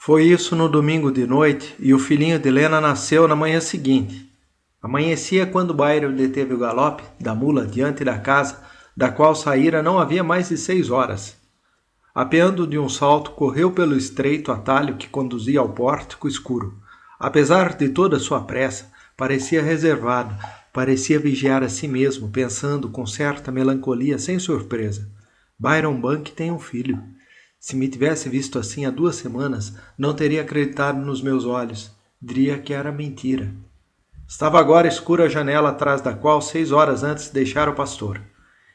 Foi isso no domingo de noite e o filhinho de Lena nasceu na manhã seguinte. Amanhecia quando Byron deteve o galope da mula diante da casa, da qual saíra não havia mais de 6 horas. Apeando de um salto, correu pelo estreito atalho que conduzia ao pórtico escuro. Apesar de toda sua pressa, parecia reservado, parecia vigiar a si mesmo, pensando com certa melancolia, sem surpresa. Byron Bank tem um filho. Se me tivesse visto assim há 2 semanas, não teria acreditado nos meus olhos. Diria que era mentira. Estava agora escura a janela atrás da qual 6 horas antes deixara o pastor.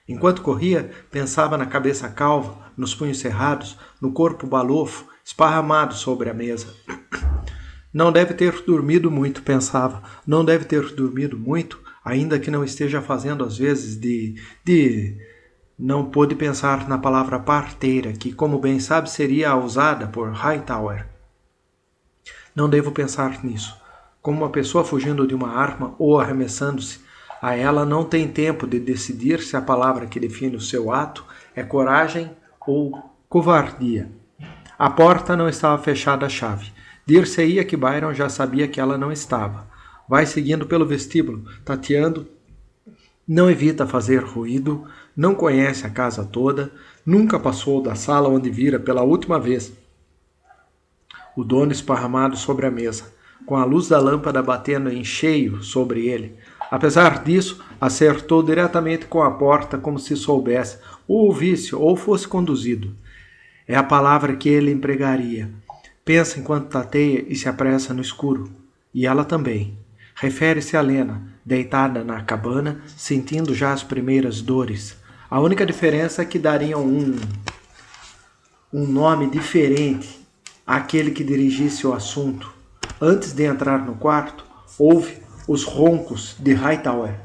Enquanto corria, pensava na cabeça calva, nos punhos cerrados, no corpo balofo, esparramado sobre a mesa. Não deve ter dormido muito, pensava. Não deve ter dormido muito, ainda que não esteja fazendo às vezes Não pôde pensar na palavra parteira, que, como bem sabe, seria a usada por Hightower. Não devo pensar nisso. Como uma pessoa fugindo de uma arma ou arremessando-se a ela não tem tempo de decidir se a palavra que define o seu ato é coragem ou covardia. A porta não estava fechada à chave. Dir-se-ia que Byron já sabia que ela não estava. Vai seguindo pelo vestíbulo, tateando. Não evita fazer ruído, não conhece a casa toda, nunca passou da sala onde vira pela última vez o dono esparramado sobre a mesa, com a luz da lâmpada batendo em cheio sobre ele. Apesar disso, acertou diretamente com a porta como se soubesse, ou ouvisse, ou fosse conduzido. É a palavra que ele empregaria. Pensa enquanto tateia e se apressa no escuro. E ela também. Refere-se a Lena, deitada na cabana, sentindo já as primeiras dores. A única diferença é que dariam um nome diferente àquele que dirigisse o assunto. Antes de entrar no quarto, houve os roncos de Hightower,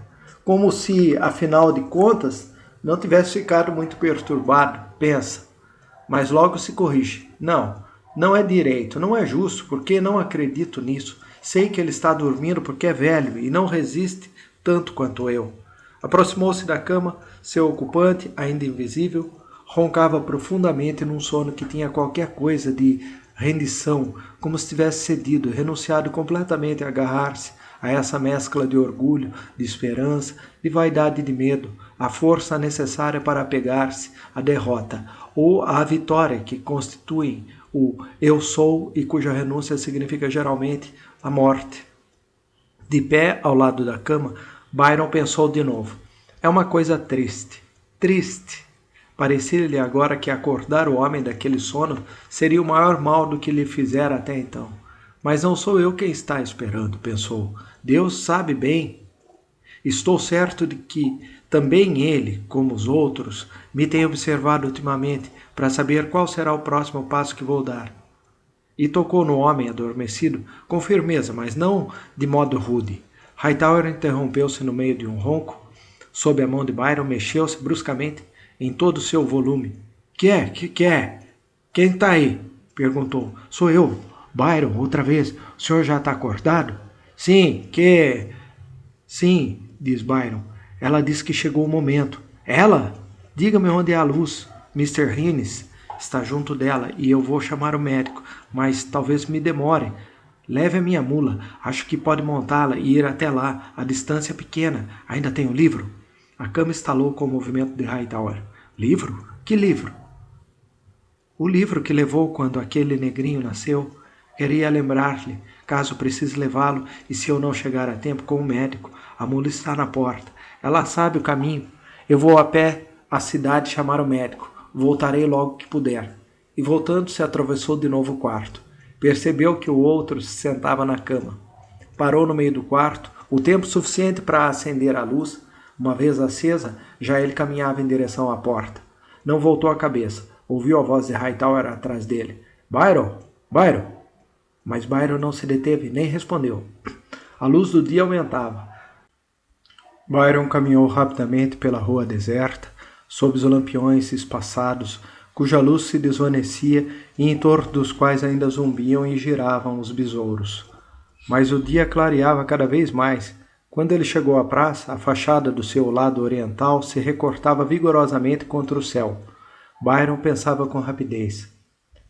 como se, afinal de contas, não tivesse ficado muito perturbado, pensa. Mas logo se corrige. Não é direito, não é justo, porque não acredito nisso. Sei que ele está dormindo porque é velho e não resiste tanto quanto eu. Aproximou-se da cama, seu ocupante, ainda invisível, roncava profundamente num sono que tinha qualquer coisa de rendição, como se tivesse cedido, renunciado completamente a agarrar-se a essa mescla de orgulho, de esperança, de vaidade e de medo, a força necessária para apegar-se à derrota ou à vitória que constituem o eu sou e cuja renúncia significa geralmente a morte. De pé ao lado da cama, Byron pensou de novo. É uma coisa triste. Triste. Parecia-lhe agora que acordar o homem daquele sono seria o maior mal do que lhe fizera até então. Mas não sou eu quem está esperando, pensou. Deus sabe bem. Estou certo de que também ele, como os outros, me tem observado ultimamente para saber qual será o próximo passo que vou dar. E tocou no homem adormecido com firmeza, mas não de modo rude. Hightower interrompeu-se no meio de um ronco. Sob a mão de Byron, mexeu-se bruscamente em todo o seu volume. Que é? Quem está aí? Perguntou. Sou eu, Byron, outra vez. O senhor já está acordado? Sim, Sim, diz Byron. Ela disse que chegou o momento. Ela? Diga-me onde é a luz. Mr. Hines está junto dela e eu vou chamar o médico, mas talvez me demore. Leve a minha mula. Acho que pode montá-la e ir até lá. A distância é pequena. Ainda tem o livro? A cama estalou com o movimento de Hightower. Livro? Que livro? O livro que levou quando aquele negrinho nasceu. Queria lembrar-lhe, caso precise levá-lo, e se eu não chegar a tempo com o médico, a mula está na porta. Ela sabe o caminho. Eu vou a pé à cidade chamar o médico. Voltarei logo que puder. E voltando-se, atravessou de novo o quarto. Percebeu que o outro se sentava na cama. Parou no meio do quarto, o tempo suficiente para acender a luz. Uma vez acesa, já ele caminhava em direção à porta. Não voltou a cabeça. Ouviu a voz de Hightower atrás dele. Byron! Byron! Mas Byron não se deteve nem respondeu. A luz do dia aumentava. Byron caminhou rapidamente pela rua deserta, sob os lampiões espaçados, cuja luz se desvanecia e em torno dos quais ainda zumbiam e giravam os besouros. Mas o dia clareava cada vez mais. Quando ele chegou à praça, a fachada do seu lado oriental se recortava vigorosamente contra o céu. Byron pensava com rapidez.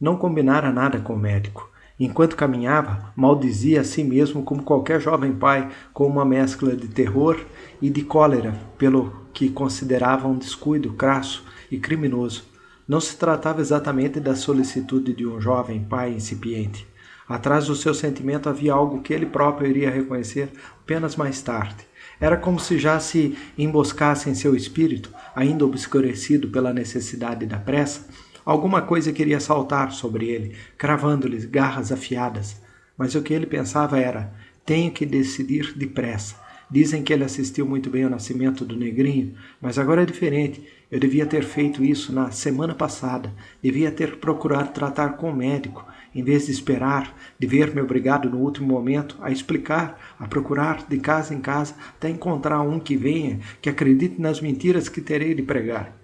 Não combinara nada com o médico. Enquanto caminhava, maldizia a si mesmo como qualquer jovem pai, com uma mescla de terror e de cólera pelo que considerava um descuido crasso e criminoso. Não se tratava exatamente da solicitude de um jovem pai incipiente. Atrás do seu sentimento havia algo que ele próprio iria reconhecer apenas mais tarde. Era como se já se emboscasse em seu espírito, ainda obscurecido pela necessidade da pressa, alguma coisa queria saltar sobre ele, cravando-lhe garras afiadas. Mas o que ele pensava era: tenho que decidir depressa. Dizem que ele assistiu muito bem ao nascimento do negrinho, mas agora é diferente. Eu devia ter feito isso na semana passada. Devia ter procurado tratar com o médico, em vez de esperar, de ver-me obrigado no último momento a explicar, a procurar de casa em casa, até encontrar um que venha, que acredite nas mentiras que terei de pregar.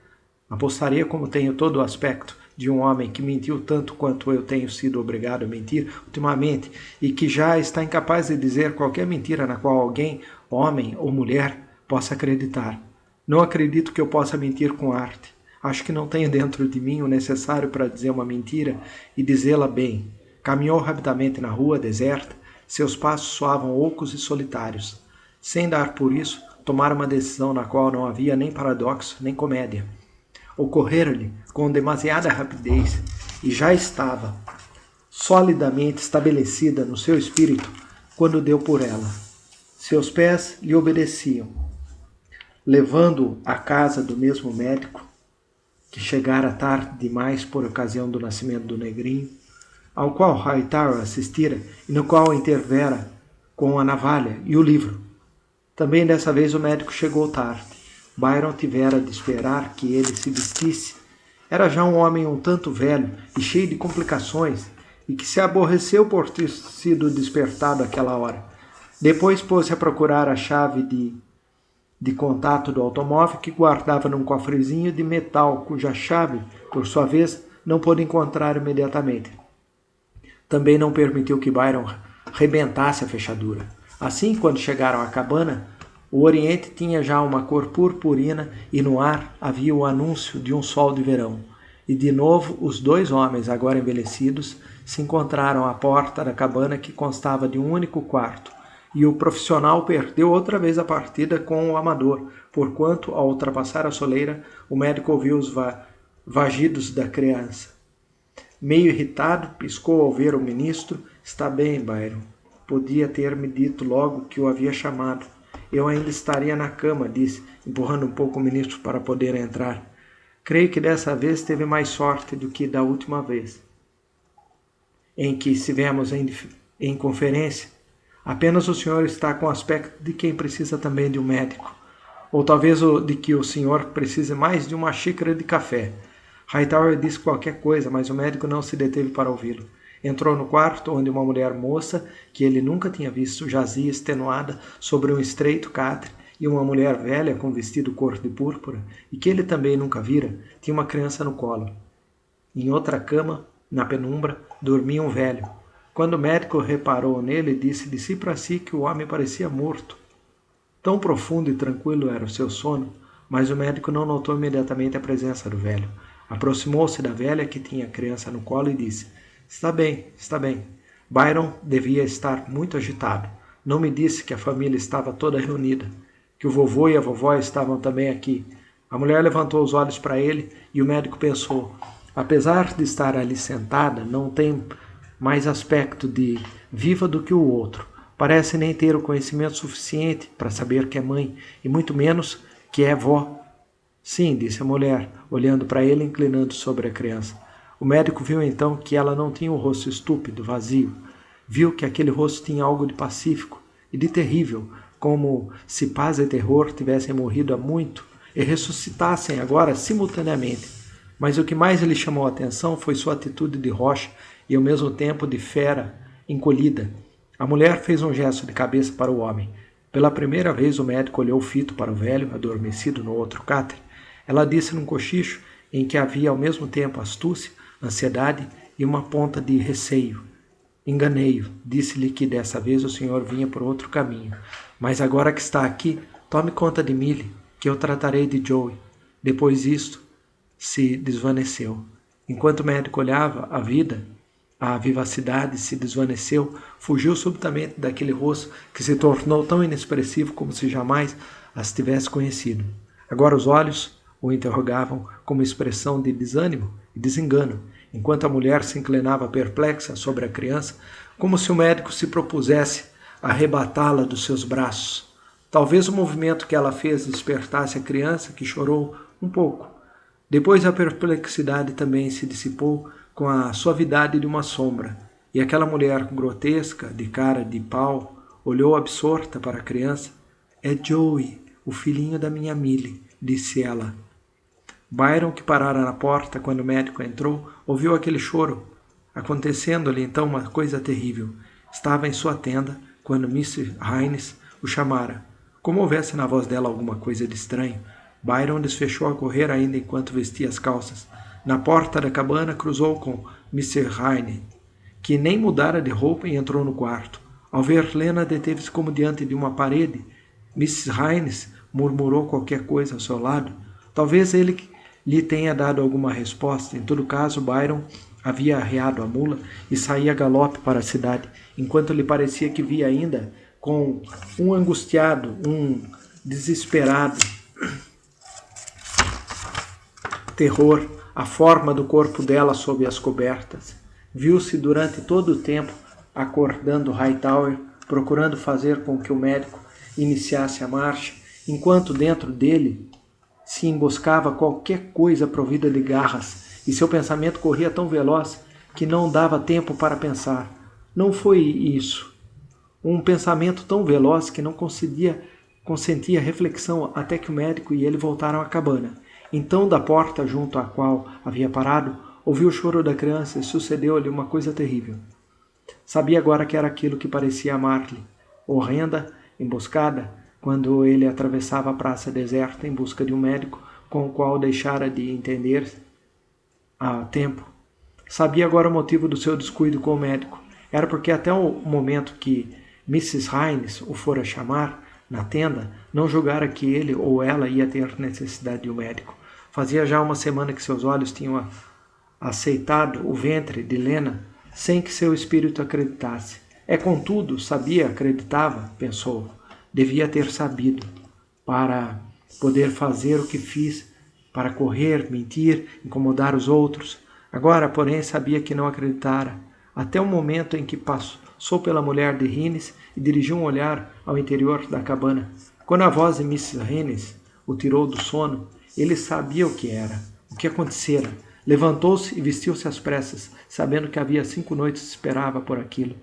Apostaria, como tenho todo o aspecto de um homem que mentiu tanto quanto eu tenho sido obrigado a mentir ultimamente e que já está incapaz de dizer qualquer mentira na qual alguém, homem ou mulher, possa acreditar. Não acredito que eu possa mentir com arte. Acho que não tenho dentro de mim o necessário para dizer uma mentira e dizê-la bem. Caminhou rapidamente na rua deserta, seus passos soavam ocos e solitários. Sem dar por isso, tomara uma decisão na qual não havia nem paradoxo nem comédia. Ocorrera-lhe com demasiada rapidez e já estava solidamente estabelecida no seu espírito quando deu por ela. Seus pés lhe obedeciam. Levando-o à casa do mesmo médico, que chegara tarde demais por ocasião do nascimento do negrinho, ao qual Hightower assistira e no qual intervera com a navalha e o livro. Também dessa vez o médico chegou tarde. Byron tivera de esperar que ele se vestisse. Era já um homem um tanto velho e cheio de complicações, e que se aborreceu por ter sido despertado àquela hora. Depois pôs-se a procurar a chave de contato do automóvel que guardava num cofrezinho de metal, cuja chave, por sua vez, não pôde encontrar imediatamente. Também não permitiu que Byron rebentasse a fechadura. Assim, quando chegaram à cabana, o oriente tinha já uma cor purpurina e no ar havia o anúncio de um sol de verão. E de novo os dois homens, agora envelhecidos, se encontraram à porta da cabana que constava de um único quarto. E o profissional perdeu outra vez a partida com o amador, porquanto, ao ultrapassar a soleira, o médico ouviu os vagidos da criança. Meio irritado, piscou ao ver o ministro. Está bem, Byron. Podia ter-me dito logo que o havia chamado. Eu ainda estaria na cama, disse, empurrando um pouco o ministro para poder entrar. Creio que dessa vez teve mais sorte do que da última vez, em que estivemos em conferência. Apenas o senhor está com o aspecto de quem precisa também de um médico. Ou talvez de que o senhor precise mais de uma xícara de café. Hightower disse qualquer coisa, mas o médico não se deteve para ouvi-lo. Entrou no quarto, onde uma mulher moça, que ele nunca tinha visto, jazia extenuada sobre um estreito catre, e uma mulher velha com vestido cor de púrpura, e que ele também nunca vira, tinha uma criança no colo. Em outra cama, na penumbra, dormia um velho. Quando o médico reparou nele, disse de si para si que o homem parecia morto. Tão profundo e tranquilo era o seu sono, mas o médico não notou imediatamente a presença do velho. Aproximou-se da velha que tinha a criança no colo e disse: Está bem, está bem. Byron devia estar muito agitado. Não me disse que a família estava toda reunida, que o vovô e a vovó estavam também aqui. A mulher levantou os olhos para ele e o médico pensou: apesar de estar ali sentada, não tem mais aspecto de viva do que o outro. Parece nem ter o conhecimento suficiente para saber que é mãe, e muito menos que é vó. Sim, disse a mulher, olhando para ele e inclinando sobre a criança. O médico viu então que ela não tinha um rosto estúpido, vazio. Viu que aquele rosto tinha algo de pacífico e de terrível, como se paz e terror tivessem morrido há muito e ressuscitassem agora simultaneamente. Mas o que mais lhe chamou a atenção foi sua atitude de rocha e ao mesmo tempo de fera encolhida. A mulher fez um gesto de cabeça para o homem. Pela primeira vez o médico olhou fito para o velho, adormecido no outro catre. Ela disse num cochicho em que havia ao mesmo tempo astúcia, ansiedade e uma ponta de receio. Enganei-o. Disse-lhe que dessa vez o senhor vinha por outro caminho. Mas agora que está aqui, tome conta de Millie, que eu tratarei de Joey. Depois isto se desvaneceu. Enquanto o médico olhava a vida, A vivacidade se desvaneceu, fugiu subitamente daquele rosto que se tornou tão inexpressivo como se jamais as tivesse conhecido. Agora os olhos o interrogavam com uma expressão de desânimo e desengano, enquanto a mulher se inclinava perplexa sobre a criança, como se o médico se propusesse arrebatá-la dos seus braços. Talvez o movimento que ela fez despertasse a criança, que chorou um pouco. Depois a perplexidade também se dissipou com a suavidade de uma sombra, e aquela mulher grotesca, de cara de pau, olhou absorta para a criança. É Joey, o filhinho da minha Millie, disse ela. Byron, que parara na porta quando o médico entrou, ouviu aquele choro. Acontecendo-lhe então uma coisa terrível. Estava em sua tenda quando Miss Hines o chamara. Como houvesse na voz dela alguma coisa de estranho, Byron desfechou a correr ainda enquanto vestia as calças. Na porta da cabana cruzou com Mr. Heine, que nem mudara de roupa e entrou no quarto. Ao ver Lena, deteve-se como diante de uma parede. Mrs. Hines murmurou qualquer coisa ao seu lado. Talvez ele lhe tenha dado alguma resposta. Em todo caso, Byron havia arreado a mula e saía a galope para a cidade, enquanto lhe parecia que via ainda, com um angustiado, um desesperado terror, a forma do corpo dela sob as cobertas. Viu-se durante todo o tempo acordando Hightower, procurando fazer com que o médico iniciasse a marcha, enquanto dentro dele se emboscava qualquer coisa provida de garras, e seu pensamento corria tão veloz que não dava tempo para pensar. Não foi isso. Um pensamento tão veloz que não consentia reflexão até que o médico e ele voltaram à cabana. Então, da porta junto à qual havia parado, ouviu o choro da criança e sucedeu-lhe uma coisa terrível. Sabia agora que era aquilo que parecia amar-lhe. Horrenda emboscada, quando ele atravessava a praça deserta em busca de um médico com o qual deixara de entender há tempo. Sabia agora o motivo do seu descuido com o médico. Era porque até o momento que Mrs. Hines o fora chamar na tenda, não julgara que ele ou ela ia ter necessidade de um médico. Fazia já uma semana que seus olhos tinham aceitado o ventre de Lena sem que seu espírito acreditasse. Contudo, sabia, acreditava, pensou. Devia ter sabido, para poder fazer o que fiz, para correr, mentir, incomodar os outros. Agora, porém, sabia que não acreditara, até o momento em que passou pela mulher de Hines e dirigiu um olhar ao interior da cabana. Quando a voz de Mrs. Hines o tirou do sono, ele sabia o que era, o que acontecera. Levantou-se e vestiu-se às pressas, sabendo que havia 5 noites esperava por aquilo.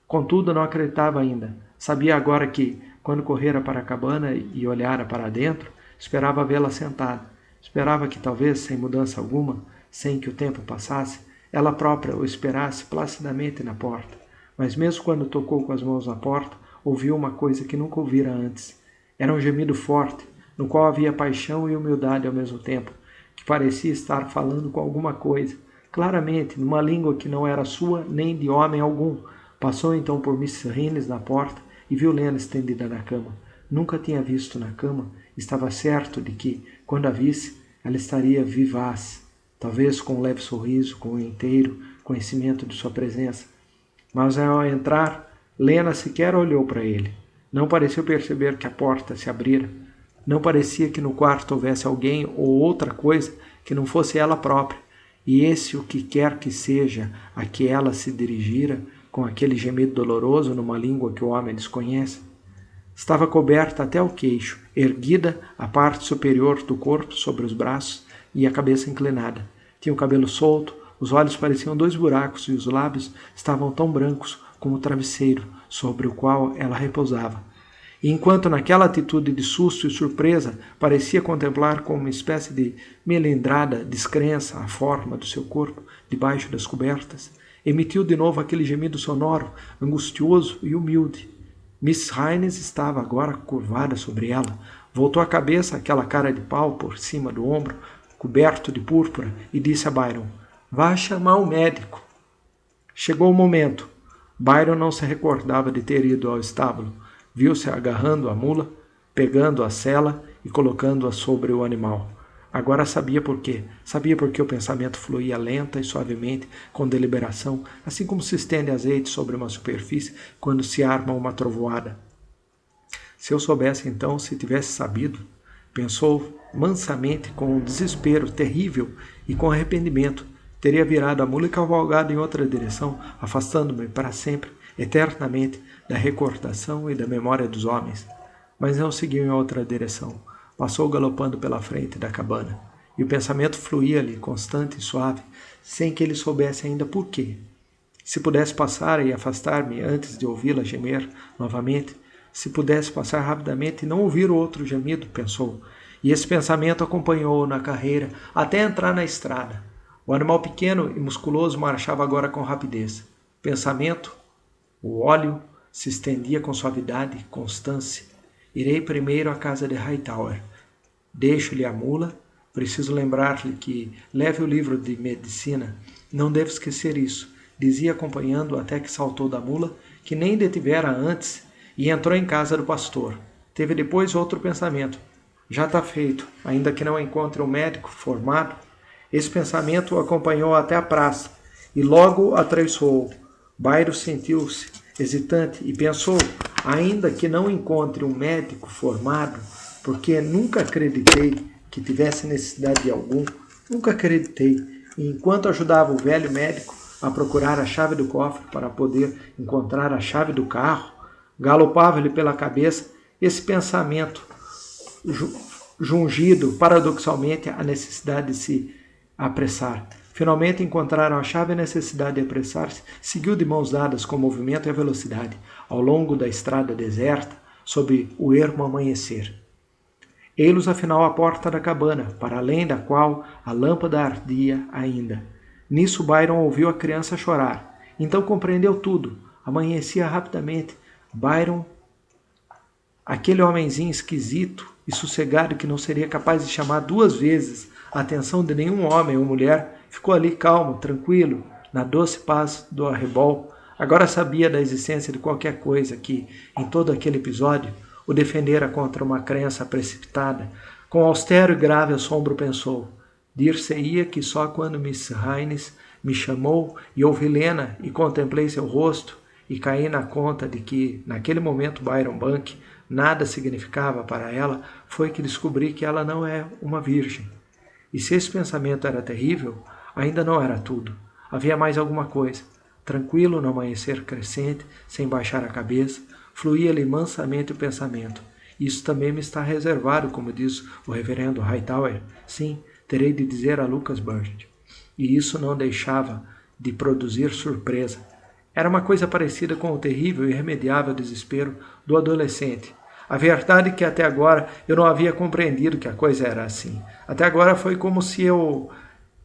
Contudo, não acreditava ainda. Sabia agora que, quando correra para a cabana e olhara para dentro, esperava vê-la sentada. Esperava que talvez, sem mudança alguma, sem que o tempo passasse, ela própria o esperasse placidamente na porta. Mas mesmo quando tocou com as mãos na porta, ouviu uma coisa que nunca ouvira antes. Era um gemido forte, no qual havia paixão e humildade ao mesmo tempo, que parecia estar falando com alguma coisa, claramente, numa língua que não era sua nem de homem algum. Passou então por Miss Hines na porta e viu Lena estendida na cama. Nunca tinha visto na cama, estava certo de que, quando a visse, ela estaria vivaz, talvez com um leve sorriso, com um inteiro conhecimento de sua presença. Mas ao entrar, Lena sequer olhou para ele. Não pareceu perceber que a porta se abrira. Não parecia que no quarto houvesse alguém ou outra coisa que não fosse ela própria. E esse o que quer que seja a que ela se dirigira, com aquele gemido doloroso numa língua que o homem desconhece. Estava coberta até o queixo, erguida a parte superior do corpo sobre os braços e a cabeça inclinada. Tinha o cabelo solto, os olhos pareciam 2 buracos e os lábios estavam tão brancos como o travesseiro sobre o qual ela repousava. E enquanto naquela atitude de susto e surpresa parecia contemplar com uma espécie de melindrada descrença a forma do seu corpo debaixo das cobertas, emitiu de novo aquele gemido sonoro, angustioso e humilde. Miss Hines estava agora curvada sobre ela. Voltou a cabeça àquela cara de pau por cima do ombro, coberto de púrpura, e disse a Byron: "Vá chamar o médico." Chegou o momento. Byron não se recordava de ter ido ao estábulo. Viu-se agarrando a mula, pegando a sela e colocando-a sobre o animal. Agora sabia por quê. Sabia porque o pensamento fluía lenta e suavemente, com deliberação, assim como se estende azeite sobre uma superfície quando se arma uma trovoada. Se eu soubesse então, se tivesse sabido, pensou mansamente, com um desespero terrível e com arrependimento, teria virado a mula e cavalgado em outra direção, afastando-me para sempre, eternamente, da recordação e da memória dos homens. Mas não seguiu em outra direção. Passou galopando pela frente da cabana, e o pensamento fluía-lhe, constante e suave, sem que ele soubesse ainda por quê. Se pudesse passar e afastar-me antes de ouvi-la gemer novamente, se pudesse passar rapidamente e não ouvir o outro gemido, pensou, e esse pensamento acompanhou-o na carreira até entrar na estrada. O animal pequeno e musculoso marchava agora com rapidez. Pensamento, o óleo, se estendia com suavidade e constância. Irei primeiro à casa de Hightower. Deixo-lhe a mula. Preciso lembrar-lhe que leve o livro de medicina. Não devo esquecer isso, dizia acompanhando até que saltou da mula, que nem detivera antes, e entrou em casa do pastor. Teve depois outro pensamento. Já está feito, ainda que não encontre um médico formado. Esse pensamento o acompanhou até a praça, e logo atraiçoou. Byron sentiu-se hesitante e pensou, ainda que não encontre um médico formado, porque nunca acreditei que tivesse necessidade de algum, nunca acreditei, e enquanto ajudava o velho médico a procurar a chave do cofre para poder encontrar a chave do carro, galopava-lhe pela cabeça esse pensamento, jungido paradoxalmente à necessidade de se apressar. Finalmente encontraram a chave e a necessidade de apressar-se. Seguiu de mãos dadas com o movimento e a velocidade, ao longo da estrada deserta, sob o ermo amanhecer. Ei-los afinal à porta da cabana, para além da qual a lâmpada ardia ainda. Nisso Byron ouviu a criança chorar. Então compreendeu tudo. Amanhecia rapidamente. Byron, aquele homenzinho esquisito e sossegado que não seria capaz de chamar 2 vezes a atenção de nenhum homem ou mulher, ficou ali calmo, tranquilo, na doce paz do arrebol. Agora sabia da existência de qualquer coisa que, em todo aquele episódio, o defendera contra uma crença precipitada. Com austero e grave assombro pensou, dir-se-ia que só quando Miss Haynes me chamou e ouvi Lena e contemplei seu rosto e caí na conta de que, naquele momento, Byron Bank nada significava para ela, foi que descobri que ela não é uma virgem. E se esse pensamento era terrível, ainda não era tudo. Havia mais alguma coisa. Tranquilo no amanhecer crescente, sem baixar a cabeça, fluía-lhe mansamente o pensamento. Isso também me está reservado, como diz o reverendo Hightower. Sim, terei de dizer a Lucas Bird. E isso não deixava de produzir surpresa. Era uma coisa parecida com o terrível e irremediável desespero do adolescente. A verdade é que até agora eu não havia compreendido que a coisa era assim. Até agora foi como se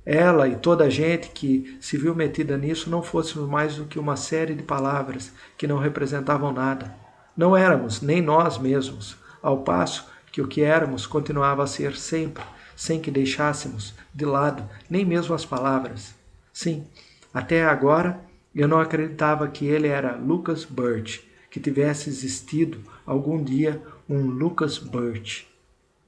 ela e toda a gente que se viu metida nisso não fôssemos mais do que uma série de palavras que não representavam nada. Não éramos, nem nós mesmos, ao passo que o que éramos continuava a ser sempre, sem que deixássemos de lado nem mesmo as palavras. Sim, até agora eu não acreditava que ele era Lucas Birch, que tivesse existido algum dia um Lucas Birch.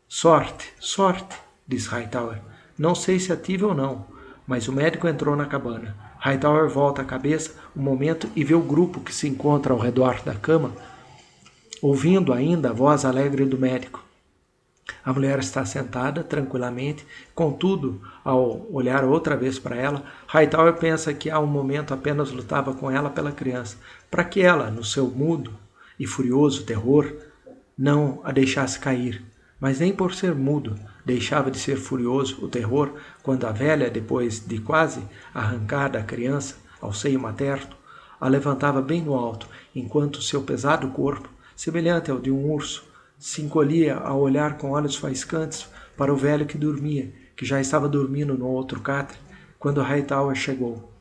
Sorte, sorte, disse Hightower. Não sei se a tive ou não, mas o médico entrou na cabana. Hightower volta a cabeça um momento e vê o grupo que se encontra ao redor da cama, ouvindo ainda a voz alegre do médico. A mulher está sentada tranquilamente, contudo, ao olhar outra vez para ela, Hightower pensa que há um momento apenas lutava com ela pela criança, para que ela, no seu mudo e furioso terror, não a deixasse cair. Mas nem por ser mudo deixava de ser furioso o terror quando a velha, depois de quase arrancada a criança ao seio materno, a levantava bem no alto, enquanto seu pesado corpo, semelhante ao de um urso, se encolhia ao olhar com olhos faiscantes para o velho que dormia, que já estava dormindo no outro catre, quando Hightower chegou.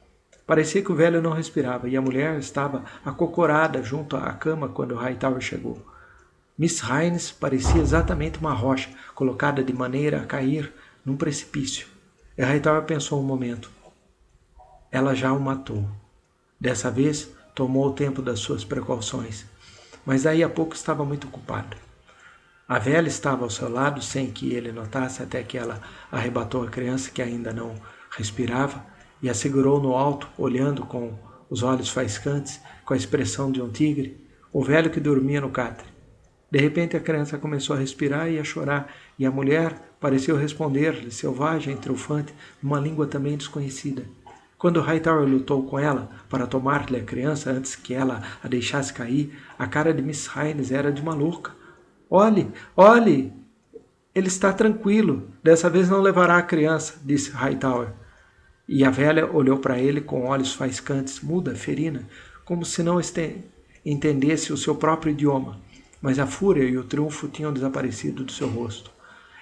Parecia que o velho não respirava, e a mulher estava acocorada junto à cama quando Hightower chegou. Miss Haynes parecia exatamente uma rocha, colocada de maneira a cair num precipício. E Hightower pensou um momento. Ela já o matou. Dessa vez, tomou o tempo das suas precauções. Mas daí a pouco estava muito ocupado. A velha estava ao seu lado sem que ele notasse até que ela arrebatou a criança que ainda não respirava e a segurou no alto, olhando com os olhos faiscantes, com a expressão de um tigre, o velho que dormia no catre. De repente a criança começou a respirar e a chorar, e a mulher pareceu responder-lhe, selvagem e triunfante, numa língua também desconhecida. Quando Hightower lutou com ela para tomar-lhe a criança antes que ela a deixasse cair, a cara de Miss Hines era de maluca. Olhe, olhe! Ele está tranquilo. Dessa vez não levará a criança, disse Hightower. E a velha olhou para ele com olhos faiscantes, muda, ferina, como se não entendesse o seu próprio idioma. Mas a fúria e o triunfo tinham desaparecido do seu rosto.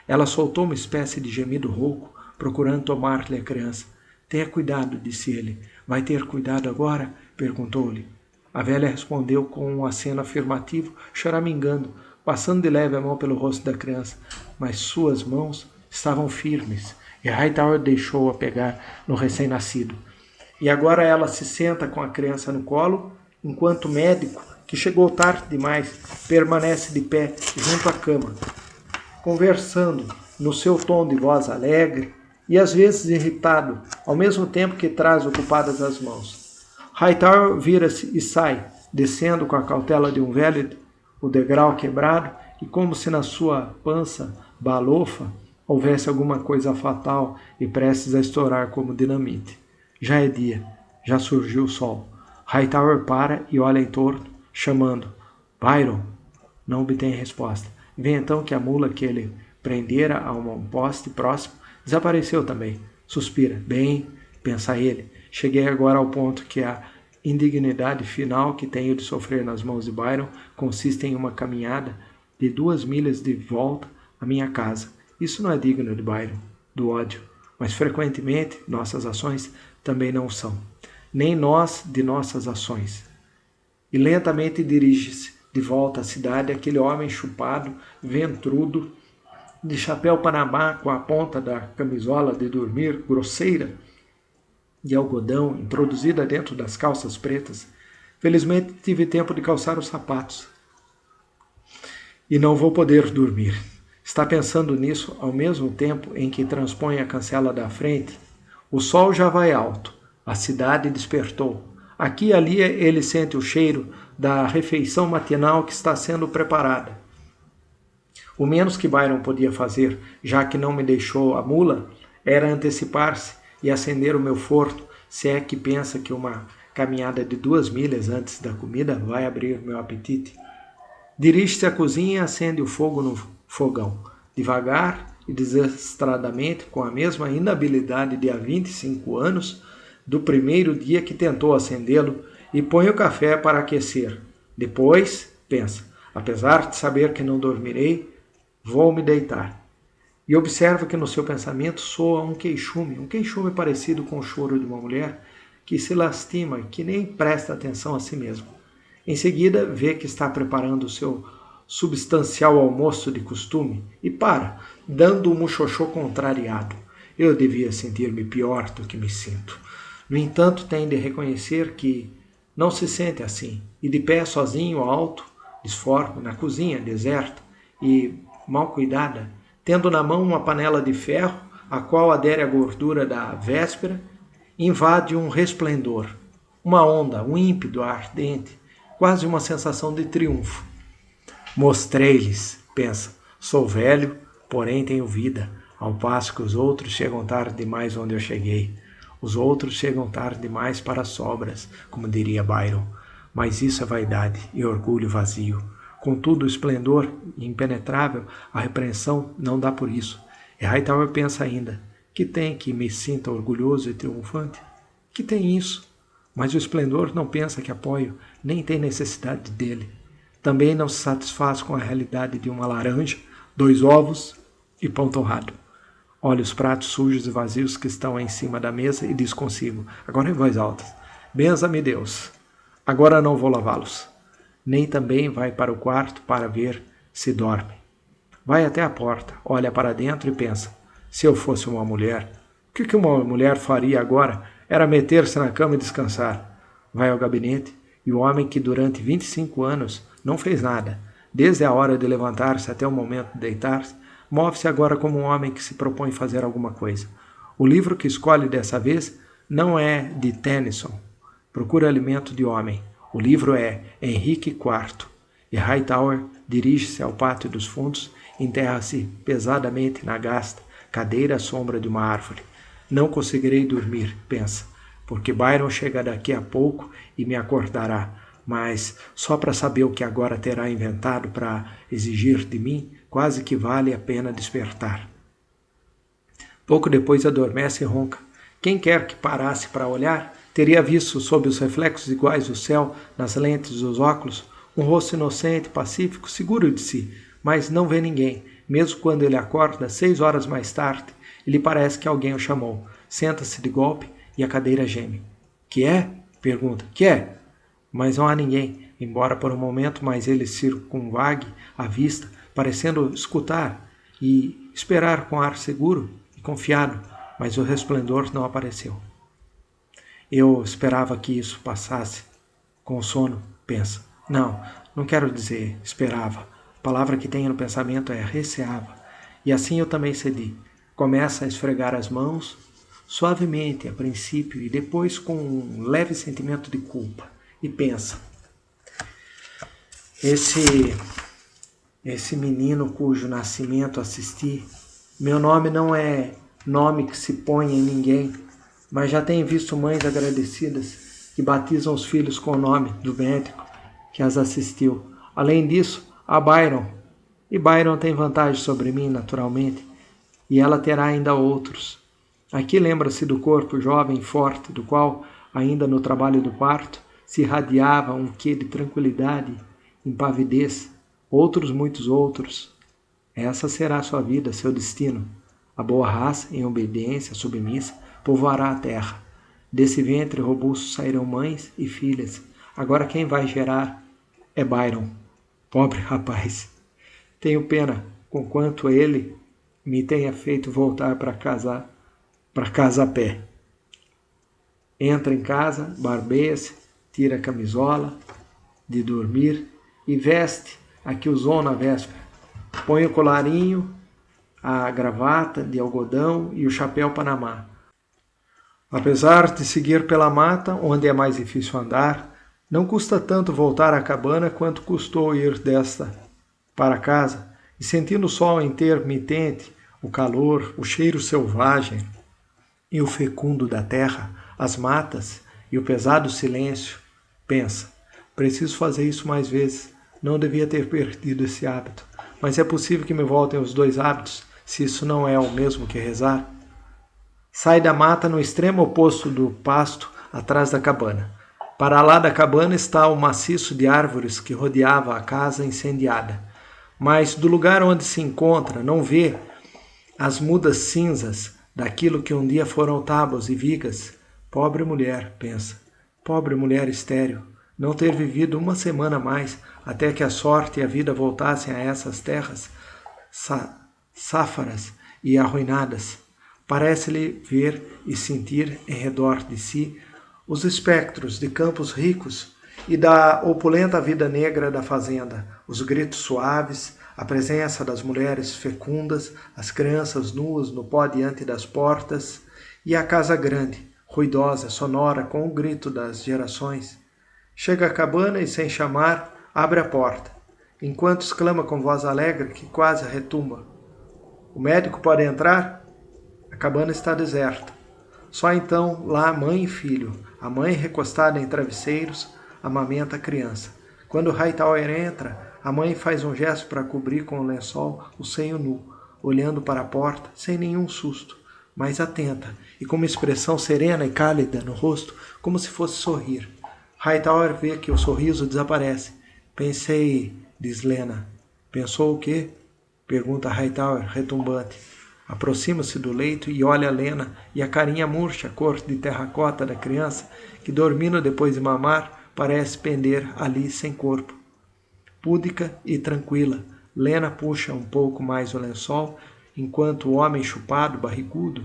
Ela soltou uma espécie de gemido rouco, procurando tomar-lhe a criança. Tenha cuidado, disse ele. Vai ter cuidado agora? Perguntou-lhe. A velha respondeu com um aceno afirmativo, choramingando, passando de leve a mão pelo rosto da criança, mas suas mãos estavam firmes, e Hightower deixou-a pegar no recém-nascido. E agora ela se senta com a criança no colo, enquanto o médico, que chegou tarde demais, permanece de pé junto à cama, conversando no seu tom de voz alegre e às vezes irritado, ao mesmo tempo que traz ocupadas as mãos. Hightower vira-se e sai, descendo com a cautela de um velho o degrau quebrado, e como se na sua pança balofa houvesse alguma coisa fatal e prestes a estourar como dinamite. Já é dia, já surgiu o sol. Hightower para e olha em torno, chamando. Byron! Não obtém resposta. Vê então que a mula que ele prendera a um poste próximo desapareceu também. Suspira. Bem, pensa ele, cheguei agora ao ponto que a indignidade final que tenho de sofrer nas mãos de Byron consiste em uma caminhada de 2 milhas de volta à minha casa. Isso não é digno de Byron, do ódio, mas frequentemente nossas ações também não são, nem nós de nossas ações. E lentamente dirige-se de volta à cidade aquele homem chupado, ventrudo, de chapéu panamá com a ponta da camisola de dormir grosseira, de algodão introduzida dentro das calças pretas. Felizmente tive tempo de calçar os sapatos. E não vou poder dormir. Está pensando nisso ao mesmo tempo em que transpõe a cancela da frente? O sol já vai alto. A cidade despertou. Aqui e ali ele sente o cheiro da refeição matinal que está sendo preparada. O menos que Byron podia fazer, já que não me deixou a mula, era antecipar-se e acender o meu forno, se é que pensa que uma caminhada de 2 milhas antes da comida vai abrir meu apetite. Dirige-se à cozinha e acende o fogo no fogão, devagar e desestradamente, com a mesma inabilidade de há 25 anos, do primeiro dia que tentou acendê-lo, e põe o café para aquecer. Depois, pensa, apesar de saber que não dormirei, vou me deitar. E observa que no seu pensamento soa um queixume parecido com o choro de uma mulher que se lastima e que nem presta atenção a si mesma. Em seguida, vê que está preparando o seu substancial almoço de costume e para, dando um muxoxô contrariado. Eu devia sentir-me pior do que me sinto. No entanto, tem de reconhecer que não se sente assim, e de pé sozinho, alto, disforme, na cozinha, deserta e mal cuidada, tendo na mão uma panela de ferro, a qual adere a gordura da véspera, invade um resplendor, uma onda, um ímpeto ardente, quase uma sensação de triunfo. Mostrei-lhes, pensa, sou velho, porém tenho vida, ao passo que os outros chegam tarde demais onde eu cheguei. Os outros chegam tarde demais para as sobras, como diria Byron, mas isso é vaidade e orgulho vazio. Contudo, o esplendor impenetrável, a repreensão não dá por isso. E Hightower pensa ainda, que tem que me sinta orgulhoso e triunfante? Que tem isso? Mas o esplendor não pensa que apoio, nem tem necessidade dele. Também não se satisfaz com a realidade de uma laranja, 2 ovos e pão torrado. Olha os pratos sujos e vazios que estão em cima da mesa e diz consigo, agora em voz alta, benza-me Deus, agora não vou lavá-los. Nem também vai para o quarto para ver se dorme. Vai até a porta, olha para dentro e pensa, se eu fosse uma mulher, o que uma mulher faria agora era meter-se na cama e descansar. Vai ao gabinete e o homem que durante 25 anos não fez nada, desde a hora de levantar-se até o momento de deitar-se, move-se agora como um homem que se propõe fazer alguma coisa. O livro que escolhe dessa vez não é de Tennyson, Procura Alimento de Homem. O livro é Henrique IV, e Hightower dirige-se ao pátio dos fundos e enterra-se pesadamente na gasta cadeira à sombra de uma árvore. Não conseguirei dormir, pensa, porque Byron chega daqui a pouco e me acordará, mas só para saber o que agora terá inventado para exigir de mim, quase que vale a pena despertar. Pouco depois adormece e ronca. Quem quer que parasse para olhar, teria visto sob os reflexos iguais do céu, nas lentes dos óculos, um rosto inocente, pacífico, seguro de si, mas não vê ninguém. Mesmo quando ele acorda, 6 horas mais tarde, lhe parece que alguém o chamou. Senta-se de golpe e a cadeira geme. Que é? Pergunta. Que é? Mas não há ninguém, embora por um momento mais ele circunvague a vista, parecendo escutar e esperar com ar seguro e confiado, mas o resplendor não apareceu. Eu esperava que isso passasse. Com o sono, pensa. Não quero dizer esperava. A palavra que tenho no pensamento é receava. E assim eu também cedi. Começa a esfregar as mãos, suavemente a princípio e depois com um leve sentimento de culpa. E pensa. Esse menino cujo nascimento assisti, meu nome não é nome que se põe em ninguém, mas já tenho visto mães agradecidas que batizam os filhos com o nome do médico que as assistiu. Além disso, há Byron. E Byron tem vantagem sobre mim, naturalmente, e ela terá ainda outros. Aqui lembra-se do corpo jovem e forte, do qual, ainda no trabalho do parto, se irradiava um quê de tranquilidade, impavidez, muitos outros. Essa será sua vida, seu destino. A boa raça, em obediência submissa, povoará a terra. Desse ventre robusto sairão mães e filhas. Agora quem vai gerar é Byron. Pobre rapaz. Tenho pena, conquanto ele me tenha feito voltar para casa a pé. Entra em casa, barbeia-se, tira a camisola de dormir e veste a que usou na véspera. Põe o colarinho, a gravata de algodão e o chapéu panamá. Apesar de seguir pela mata, onde é mais difícil andar, não custa tanto voltar à cabana quanto custou ir desta para casa, e sentindo o sol intermitente, o calor, o cheiro selvagem e o fecundo da terra, as matas e o pesado silêncio, pensa, preciso fazer isso mais vezes, não devia ter perdido esse hábito, mas é possível que me voltem os 2 hábitos, se isso não é o mesmo que rezar. Sai da mata no extremo oposto do pasto, atrás da cabana. Para lá da cabana está o maciço de árvores que rodeava a casa incendiada. Mas do lugar onde se encontra, não vê as mudas cinzas daquilo que um dia foram tábuas e vigas. Pobre mulher, pensa. Pobre mulher estéril. Não ter vivido uma semana mais até que a sorte e a vida voltassem a essas terras sáfaras e arruinadas. Parece-lhe ver e sentir em redor de si os espectros de campos ricos e da opulenta vida negra da fazenda, os gritos suaves, a presença das mulheres fecundas, as crianças nuas no pó diante das portas e a casa grande, ruidosa, sonora, com o grito das gerações. Chega à cabana e, sem chamar, abre a porta, enquanto exclama com voz alegre que quase retumba. O médico pode entrar? A cabana está deserta. Só então lá mãe e filho, a mãe recostada em travesseiros, amamenta a criança. Quando Hightower entra, a mãe faz um gesto para cobrir com o lençol o seio nu, olhando para a porta sem nenhum susto, mas atenta e com uma expressão serena e cálida no rosto, como se fosse sorrir. Hightower vê que o sorriso desaparece. Pensei, diz Lena. Pensou o quê? Pergunta Hightower, retumbante. Aproxima-se do leito e olha a Lena e a carinha murcha, cor de terracota da criança, que dormindo depois de mamar, parece pender ali sem corpo. Púdica e tranquila, Lena puxa um pouco mais o lençol, enquanto o homem chupado, barrigudo,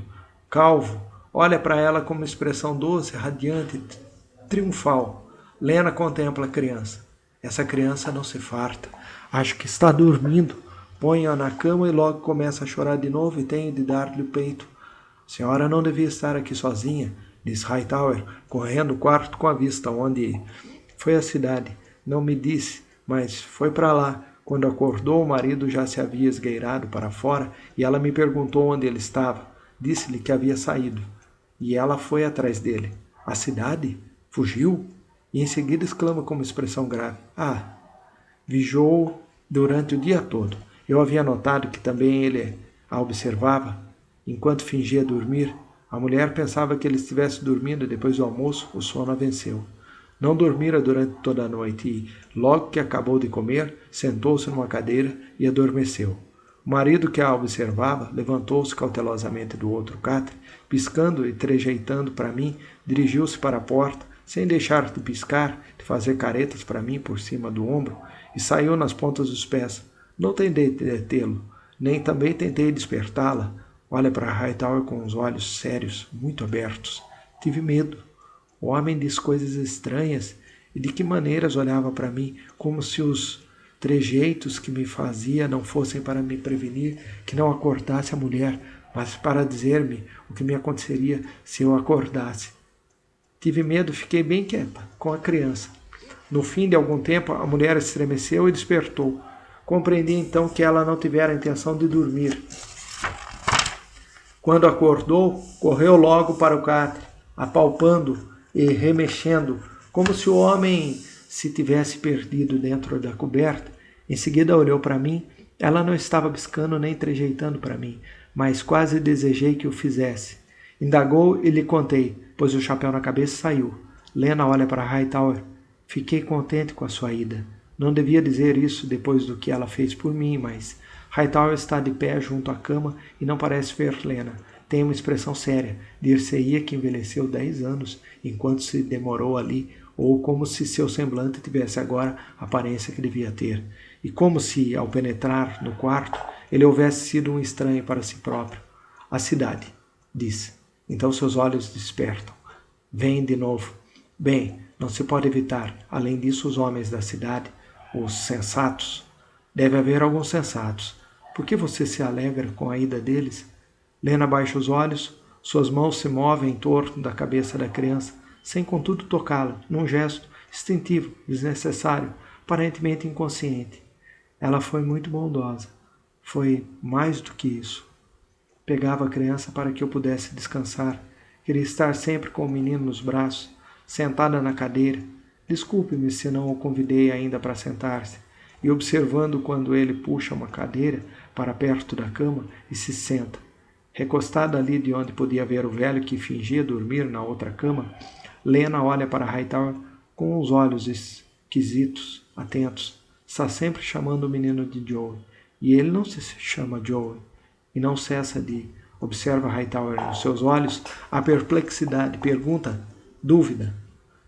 calvo, olha para ela com uma expressão doce, radiante, triunfal. Lena contempla a criança. Essa criança não se farta. Acho que está dormindo. Ponho-a na cama e logo começa a chorar de novo e tenho de dar-lhe o peito. A senhora não devia estar aqui sozinha, disse Hightower, correndo o quarto com a vista onde foi a cidade. Não me disse, mas foi para lá. Quando acordou, o marido já se havia esgueirado para fora e ela me perguntou onde ele estava. Disse-lhe que havia saído. E ela foi atrás dele. A cidade? Fugiu? E em seguida exclama com uma expressão grave. Ah, vigiou durante o dia todo. Eu havia notado que também ele a observava. Enquanto fingia dormir, a mulher pensava que ele estivesse dormindo e depois do almoço o sono a venceu. Não dormira durante toda a noite e, logo que acabou de comer, sentou-se numa cadeira e adormeceu. O marido que a observava levantou-se cautelosamente do outro catre, piscando e trejeitando para mim, dirigiu-se para a porta, sem deixar de piscar, de fazer caretas para mim por cima do ombro, e saiu nas pontas dos pés. Não tentei detê-lo, nem também tentei despertá-la. Olha para Hightower com os olhos sérios, muito abertos. Tive medo. O homem diz coisas estranhas e de que maneiras olhava para mim, como se os trejeitos que me fazia não fossem para me prevenir que não acordasse a mulher, mas para dizer-me o que me aconteceria se eu acordasse. Tive medo, fiquei bem quieta, com a criança. No fim de algum tempo, a mulher estremeceu e despertou. Compreendi então que ela não tivera a intenção de dormir. Quando acordou, correu logo para o catre, apalpando e remexendo, como se o homem se tivesse perdido dentro da coberta. Em seguida olhou para mim. Ela não estava piscando nem trejeitando para mim, mas quase desejei que o fizesse. Indagou e lhe contei, pôs o chapéu na cabeça e saiu. Lena olha para Hightower. Fiquei contente com a sua ida. Não devia dizer isso depois do que ela fez por mim, mas Hightower está de pé junto à cama e não parece ver Lena. Tem uma expressão séria. Dir-se-ia que envelheceu 10 anos enquanto se demorou ali, ou como se seu semblante tivesse agora a aparência que devia ter. E como se, ao penetrar no quarto, ele houvesse sido um estranho para si próprio. A cidade, disse. Então seus olhos despertam. Vem de novo. Bem, não se pode evitar. Além disso, os homens da cidade, os sensatos, deve haver alguns sensatos. Por que você se alegra com a ida deles? Lena baixa os olhos, suas mãos se movem em torno da cabeça da criança, sem contudo tocá-la, num gesto instintivo, desnecessário, aparentemente inconsciente. Ela foi muito bondosa. Foi mais do que isso. Pegava a criança para que eu pudesse descansar. Queria estar sempre com o menino nos braços, sentada na cadeira. Desculpe-me se não o convidei ainda para sentar-se. E observando quando ele puxa uma cadeira para perto da cama e se senta. Recostada ali de onde podia ver o velho que fingia dormir na outra cama, Lena olha para Hightower com os olhos esquisitos, atentos. Está sempre chamando o menino de Joey. E ele não se chama Joey. E não cessa de... Observa Hightower nos seus olhos a perplexidade, pergunta, dúvida.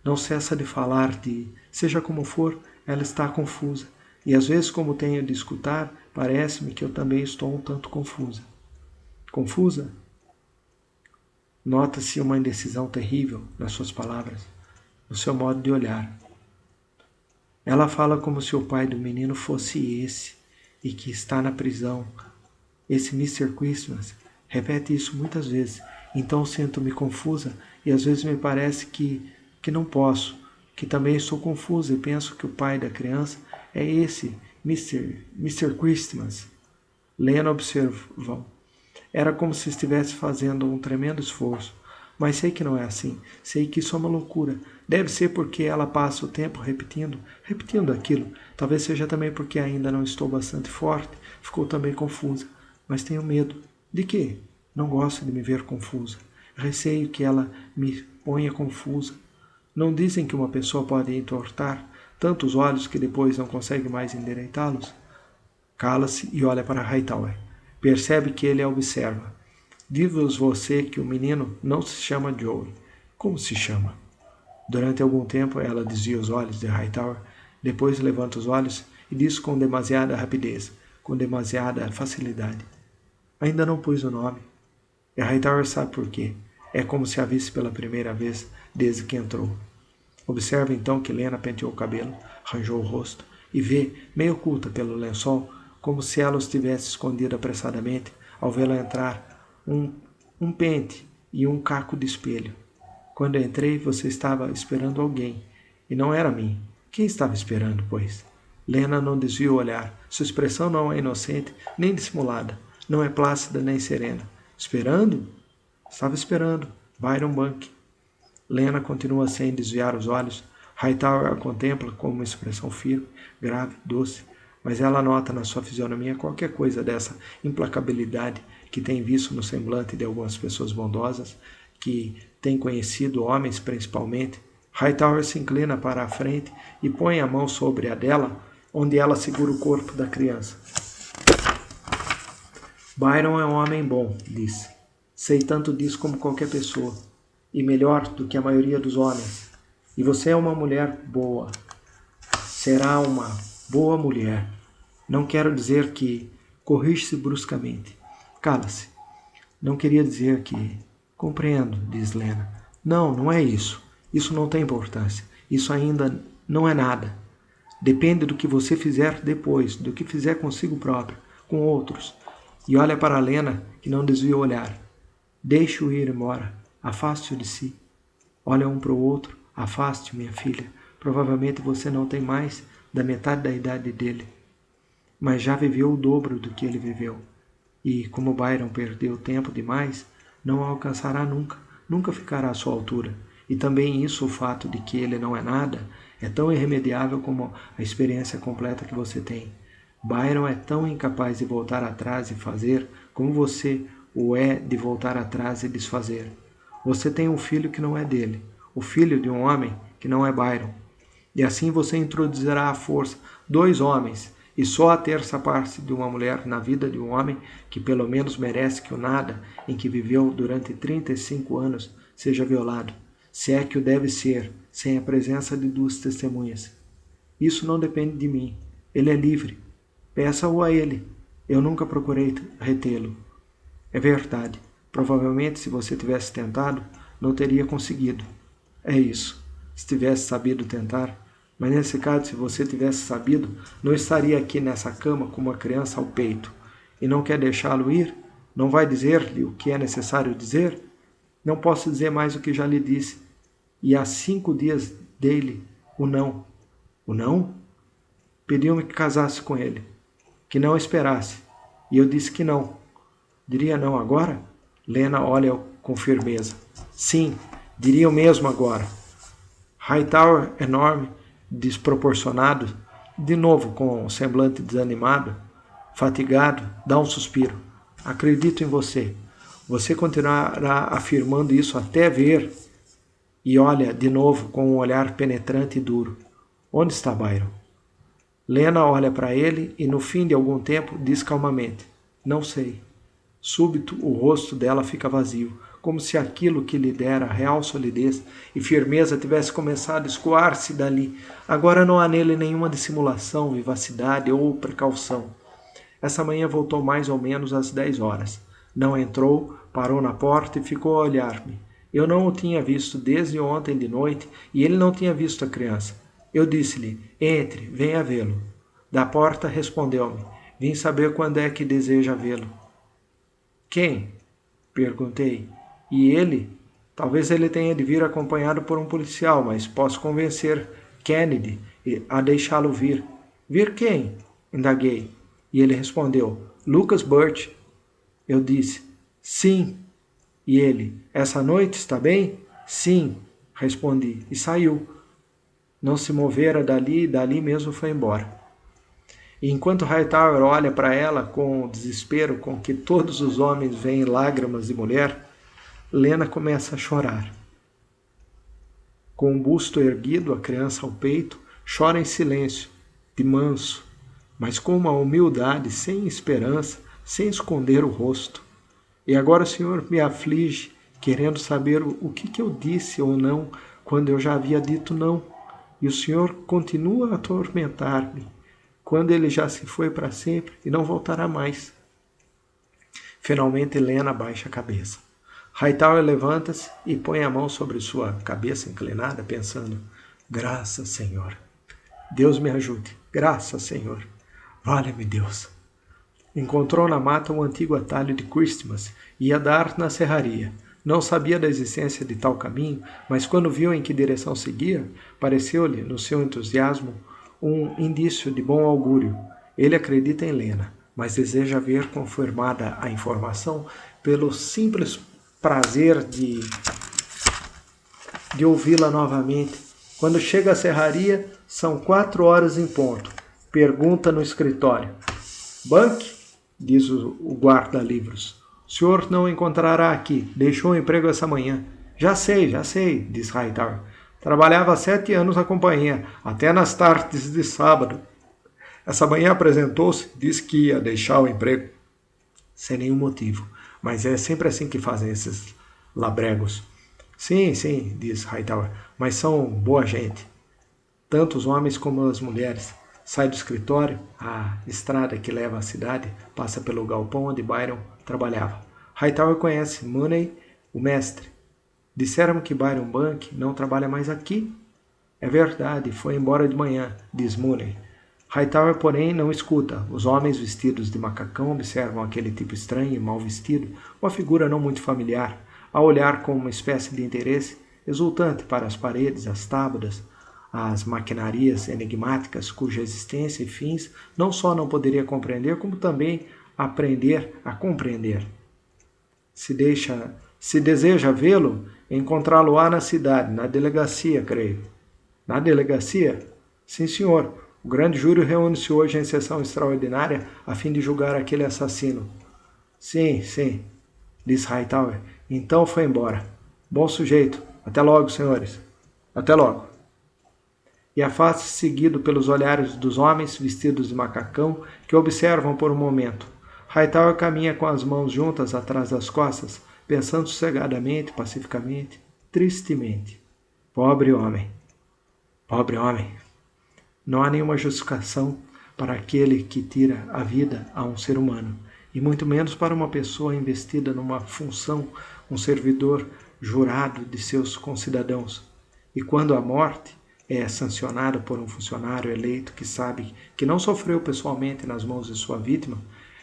Não cessa de falar de... Seja como for, ela está confusa. E às vezes, como tenho de escutar, parece-me que eu também estou um tanto confusa. Confusa? Nota-se uma indecisão terrível nas suas palavras, no seu modo de olhar. Ela fala como se o pai do menino fosse esse, e que está na prisão. Esse Mr. Christmas repete isso muitas vezes, então sinto-me confusa e às vezes me parece que não posso, que também estou confusa e penso que o pai da criança é esse Mr. Christmas. Lena observou. Era como se estivesse fazendo um tremendo esforço. Mas sei que não é assim. Sei que isso é uma loucura. Deve ser porque ela passa o tempo repetindo aquilo. Talvez seja também porque ainda não estou bastante forte. Ficou também confusa. Mas tenho medo. De quê? Não gosto de me ver confusa. Receio que ela me ponha confusa. Não dizem que uma pessoa pode entortar tanto os olhos que depois não consegue mais endireitá-los? Cala-se e olha para Hightower. Percebe que ele a observa. Diz-vos você que o menino não se chama Joey. Como se chama? Durante algum tempo ela desvia os olhos de Hightower, depois levanta os olhos e diz com demasiada rapidez, com demasiada facilidade. Ainda não pus o nome. E Hightower sabe por quê. É como se a visse pela primeira vez desde que entrou. Observe então que Lena penteou o cabelo, arranjou o rosto e vê, meio oculta pelo lençol, como se ela os tivesse escondido apressadamente, ao vê-la entrar, um pente e um caco de espelho. Quando entrei, você estava esperando alguém, e não era mim. Quem estava esperando, pois? Lena não desvia o olhar. Sua expressão não é inocente, nem dissimulada. Não é plácida, nem serena. Esperando? Estava esperando. Byron Bunke. Lena continua sem desviar os olhos. Hightower a contempla com uma expressão firme, grave, doce, mas ela nota na sua fisionomia qualquer coisa dessa implacabilidade que tem visto no semblante de algumas pessoas bondosas, que tem conhecido homens principalmente. Hightower se inclina para a frente e põe a mão sobre a dela, onde ela segura o corpo da criança. Byron é um homem bom, disse. Sei tanto disso como qualquer pessoa, e melhor do que a maioria dos homens. E você é uma mulher boa. Será uma boa mulher. Não quero dizer que corrige-se bruscamente. Cala-se. Não queria dizer que... Compreendo, diz Lena. Não é isso. Isso não tem importância. Isso ainda não é nada. Depende do que você fizer depois, do que fizer consigo próprio, com outros. E olha para Lena, que não desvia o olhar. Deixe-o ir embora. Afaste-o de si. Olha um para o outro. Afaste, minha filha. Provavelmente você não tem mais da metade da idade dele. Mas já viveu o dobro do que ele viveu. E, como Byron perdeu tempo demais, não o alcançará nunca. Nunca ficará à sua altura. E também isso, o fato de que ele não é nada, é tão irremediável como a experiência completa que você tem. Byron é tão incapaz de voltar atrás e fazer como você o é de voltar atrás e desfazer. Você tem um filho que não é dele, o filho de um homem que não é Byron. E assim você introduzirá à força 2 homens, e só a terça parte de uma mulher na vida de um homem que pelo menos merece que o nada em que viveu durante 35 anos seja violado, se é que o deve ser, sem a presença de 2 testemunhas. Isso não depende de mim. Ele é livre. Peça-o a ele. Eu nunca procurei retê-lo. É verdade. Provavelmente, se você tivesse tentado, não teria conseguido. É isso. Se tivesse sabido tentar. Mas nesse caso, se você tivesse sabido, não estaria aqui nessa cama com uma criança ao peito. E não quer deixá-lo ir? Não vai dizer-lhe o que é necessário dizer? Não posso dizer mais o que já lhe disse. E há 5 dias dele, o não. O não? Pediu-me que casasse com ele. Que não esperasse. E eu disse que não. Diria não agora? Lena olha com firmeza. Sim, diria o mesmo agora. Hightower, enorme, desproporcionado, de novo com o semblante desanimado, fatigado, dá um suspiro. Acredito em você. Você continuará afirmando isso até ver. E olha de novo com um olhar penetrante e duro. Onde está Byron? Lena olha para ele e no fim de algum tempo diz calmamente. Não sei. Súbito o rosto dela fica vazio, como se aquilo que lhe dera real solidez e firmeza tivesse começado a escoar-se dali. Agora não há nele nenhuma dissimulação, vivacidade ou precaução. Essa manhã voltou mais ou menos às 10 horas. Não entrou, parou na porta e ficou a olhar-me. Eu não o tinha visto desde ontem de noite e ele não tinha visto a criança. Eu disse-lhe, entre, venha vê-lo. Da porta respondeu-me, vim saber quando é que deseja vê-lo. Quem? Perguntei. E ele? Talvez ele tenha de vir acompanhado por um policial, mas posso convencer Kennedy a deixá-lo vir. Vir quem? Indaguei. E ele respondeu, Lucas Burt. Eu disse, sim. E ele, essa noite está bem? Sim, respondi, e saiu. Não se movera dali e dali mesmo foi embora. E enquanto Hightower olha para ela com o desespero com que todos os homens veem lágrimas de mulher, Lena começa a chorar. Com o busto erguido, a criança ao peito, chora em silêncio, de manso, mas com uma humildade sem esperança, sem esconder o rosto. E agora o Senhor me aflige, querendo saber o que eu disse ou não, quando eu já havia dito não. E o Senhor continua a atormentar-me, quando ele já se foi para sempre e não voltará mais. Finalmente Lena baixa a cabeça. Hightower levanta-se e põe a mão sobre sua cabeça inclinada, pensando, Graças, Senhor. Deus me ajude. Graças, Senhor. Valha-me Deus. Encontrou na mata um antigo atalho de Christmas e ia dar na serraria. Não sabia da existência de tal caminho, mas quando viu em que direção seguia, pareceu-lhe, no seu entusiasmo, um indício de bom augúrio. Ele acredita em Lena, mas deseja ver confirmada a informação pelo simples prazer de ouvi-la novamente. Quando chega à serraria, são 4 horas em ponto. Pergunta no escritório. Bank? Diz o guarda-livros. O senhor não encontrará aqui. Deixou o emprego essa manhã. Já sei, diz Hightower. Trabalhava há 7 anos na companhia, até nas tardes de sábado. Essa manhã apresentou-se, disse que ia deixar o emprego. Sem nenhum motivo. Mas é sempre assim que fazem esses labregos. Sim, diz Hightower, mas são boa gente. Tanto os homens como as mulheres. Sai do escritório, a estrada que leva à cidade passa pelo galpão onde Byron trabalhava. Hightower conhece Mooney, o mestre. Disseram que Byron Bank não trabalha mais aqui. É verdade, foi embora de manhã, diz Mooney. Hightower, porém, não escuta. Os homens vestidos de macacão observam aquele tipo estranho e mal vestido, uma figura não muito familiar, a olhar com uma espécie de interesse exultante para as paredes, as tábuas, as maquinarias enigmáticas cuja existência e fins não só não poderia compreender, como também aprender a compreender. Se deseja vê-lo, encontrá-lo-á na cidade, na delegacia, creio. Na delegacia? Sim, senhor. O grande júri reúne-se hoje em sessão extraordinária a fim de julgar aquele assassino. Sim, diz Hightower. Então foi embora. Bom sujeito. Até logo, senhores. Até logo. E afasta-se seguido pelos olhares dos homens vestidos de macacão que observam por um momento. Hightower caminha com as mãos juntas atrás das costas, pensando sossegadamente, pacificamente, tristemente. Pobre homem. Pobre homem. Não há nenhuma justificação para aquele que tira a vida a um ser humano, e muito menos para uma pessoa investida numa função, um servidor jurado de seus concidadãos. E quando a morte é sancionada por um funcionário eleito que sabe que não sofreu pessoalmente nas mãos de sua vítima,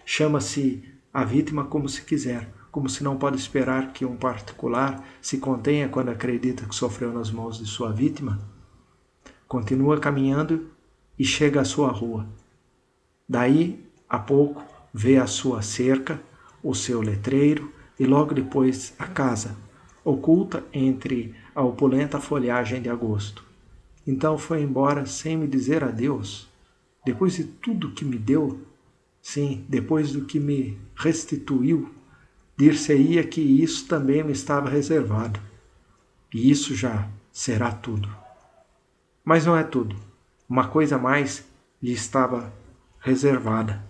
chama-se a vítima como se quiser, como se não pode esperar que um particular se contenha quando acredita que sofreu nas mãos de sua vítima. Continua caminhando e chega à sua rua. Daí a pouco vê a sua cerca, o seu letreiro e logo depois a casa, oculta entre a opulenta folhagem de agosto. Então foi embora sem me dizer adeus, depois de tudo que me deu, sim, depois do que me restituiu, dir-se-ia que isso também me estava reservado. E isso já será tudo. Mas não é tudo. Uma coisa a mais lhe estava reservada.